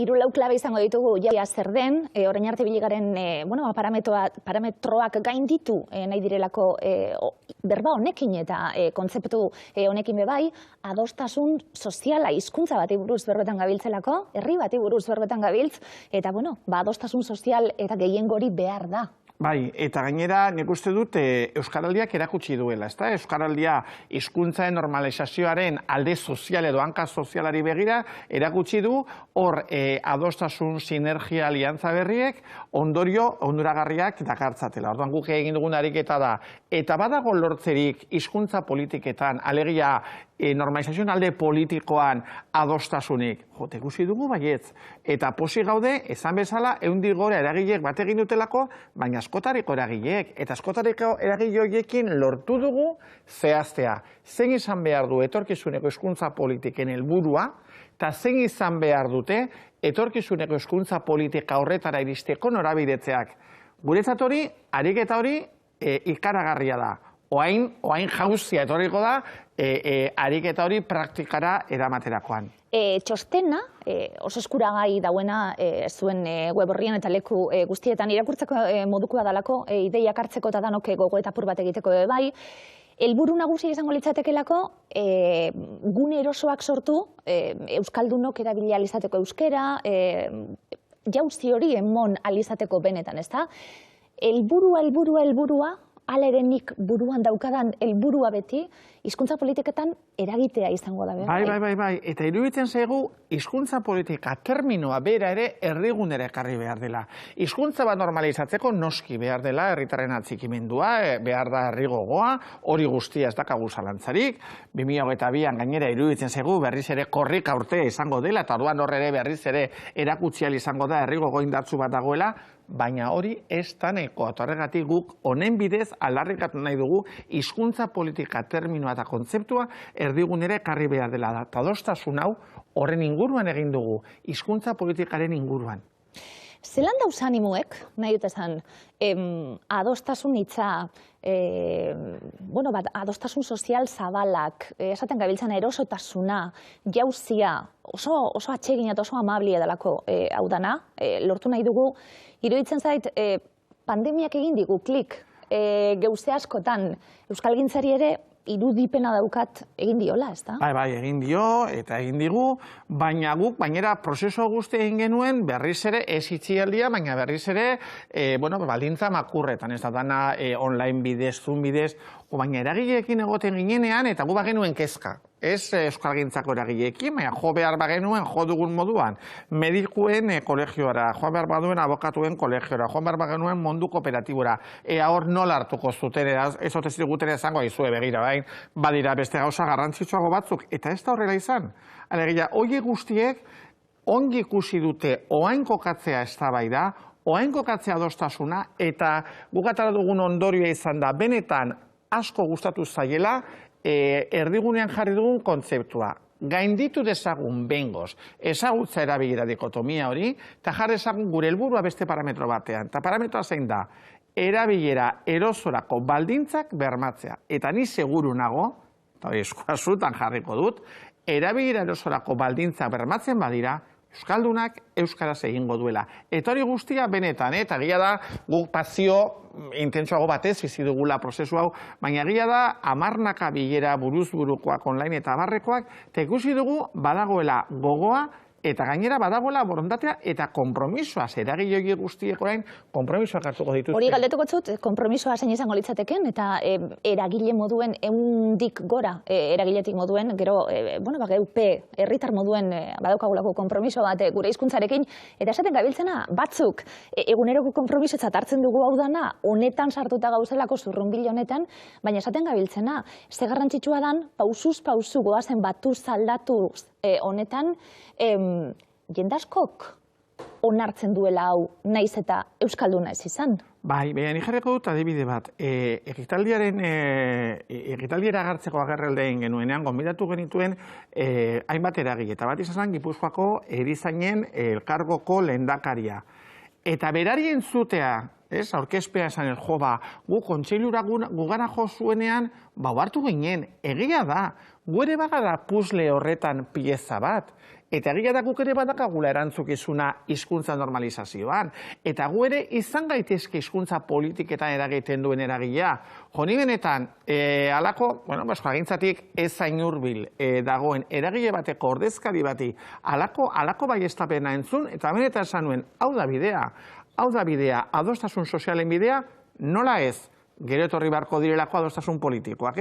Hiru lau klabe izango ditugu ja zer den, orain arte biligaren parametroak gainditu nahi direlako berba honekin eta kontzeptu honekin bebai, adostasun soziala hizkuntza bati buruz berbetan gabiltzelako, herri bati buruz berbetan gabiltz, eta adostasun sozial eta gehiengori behar da. Bai, eta gainera nik uste dut Euskaraldiak erakutsi duela, ezta? Euskaraldia hizkuntzaren normalizazioaren alde sozial edo hanka sozialari begira erakutsi du hor adostasun, sinergia, aliantza berriek onuragarriak dakartzatela. Orduan guk egin dugun ariketa da, eta badago lortzerik hizkuntza politiketan, alegia normalizazioan alde politikoan adostasunik. Jote, ikusi dugu baietz. Eta posi gaude, esan bezala, 100 gora eragilek bat egin dutelako, baina askotariko eragileek. Eta askotariko eragile horiekin lortu dugu zehaztea. Zein izan behar du etorkizuneko hizkuntza politiken helburua, eta zein izan behar dute etorkizuneko hizkuntza politika horretara iristeko norabidetzeak. Guretzat hori, ariketa hori ikaragarria da. Oain jauzia etorriko da, ariketa hori praktikara eramaterakoan. Txostena, oso eskuragai dauena zuen web orrian eta leku guztietan irakurtzeko modukoa dalako, ideiak hartzeko eta danok gogoetapur bat egiteko bai, helburu nagusia izango litzatekelako gune erosoak sortu, euskaldunok erabili alizateko euskera, jauzi hori emon alizateko benetan, ezta? Helburua, hala ere nik buruan daukadan helburua beti, hizkuntza politiketan eragitea izango da. Bai. Eta iruditzen zaigu, hizkuntza politika terminoa bera ere erdigunera ekarri behar dela. Hizkuntza bat normalizatzeko noski behar dela, herritarren atzikimendua, behar da herri gogoa, hori guztia ez dakagu zalantzarik. 2022an gainera iruditzen zaigu, berriz ere korrika urte izango dela, eta orduan horre ere berriz ere erakutzial izango da herri gogo indartsu bat dagoela, baina hori ez da nahikoa. Horregatik guk honen bidez aldarrikatu nahi dugu hizkuntza politika terminoa eta kontzeptua erdigunera ekarri behar dela da. Adostasun hau horren inguruan egin dugu, hizkuntza politikaren inguruan. Zelan dauz animuek, nahi dut esan, adostasun hitza, adostasun sozial zabalak, esaten gabiltzan erosotasuna, jauzia, oso atsegin eta oso amablia delako hau dana, lortu nahi dugu, iruditzen zait, pandemiak egin digu, klik, geuze askotan, euskalgintzari ere, irudipena daukat egin diola, ez da? Bai, egin dio eta egin digu, baina guk, bainera prozesu guzti egin genuen berriz ere ez itxialdia, baina berriz ere baldintza makurretan, ez da dana online bidez, Zoom bidez, baina eragileekin egoten ginenean eta gu bagenuen kezka. Ez euskalgintzako eragileekin, baina jo behar bagenuen, jo dugun moduan, medikuen kolegioara, jo behar baduen abokatuen kolegioara, jo behar bagenuen mundu kooperatibora, hor nola hartuko zuten, ez otez diguten ezango aizue begira, badira beste gauza garrantzitsuago batzuk, eta ez da horrela izan. Alegia, horiek guztiek ongi ikusi dute oain kokatzea eztabaida, oain kokatzea adostasuna, eta gukatara dugun ondorioa izan da, benetan asko gustatu zaiela, erdigunean jarri dugun kontzeptua. Gainditu dezagun bengoz, ezagutza erabilera dikotomia hori, eta jarri dezagun gure helburua beste parametro batean. Eta parametroa zein da, erabilera erosorako baldintzak bermatzea. Eta ni seguru nago, eta eskua zutan jarriko dut, erabilera erosorako baldintzak bermatzen badira, euskaldunak euskaraz egingo duela. Eta hori guztia benetan, eta gila da guk pasio intentsuago batez bizi dugula prozesu hau, baina gila da hamarnaka bilera buruz-burukoak online eta abarrekoak, eta ikusi dugu badagoela gogoa, eta gainera badagoela borondatea eta konpromisoa, eragile horiek guztiek orain konpromisoak hartuko dituzte. Hori galdetuko zut, konpromisoa zein izango litzateken, eta eragile moduen 100 gora eragiletik moduen, gero, geupe herritar moduen badaukagulako konpromiso bat gure hizkuntzarekin, eta esaten gabiltzena batzuk eguneroko konpromisotzat hartzen dugu hau dana, honetan sartuta gauzelako zurrunbil honetan, baina esaten gabiltzena, ze garrantzitsua dan, pausuz pausu goazen batuz aldatuz honetan, jendaskok onartzen duela hau naiz eta euskalduna ez izan. Bai, nik jarriko dut adibide bat. Ekitaldiera agertzeko agerraldein genuenean, gonbidatu genituen hainbat eragile, eta bat izan Gipuzkoako erizainen elkargoko lehendakaria. Eta berari entzutea, aurkezpea esan gu kontseilura gugara jo zuenean, hartu ginen, egia da, gu ere bagara puzle horretan pieza bat, Eta egia da guk ere badakagula erantzukizuna hizkuntza normalizazioan. Eta gu ere izan gaitezke hizkuntza politiketan eragiten duen eragilea. Joni benetan, alako, agintzatik ez zain hurbil dagoen eragile bateko ordezkari bati alako baiestapena entzun, eta benetan esan nuen, hau da bidea, adostasun sozialen bidea, nola ez, gero etorri beharko direlako adostasun politikoak,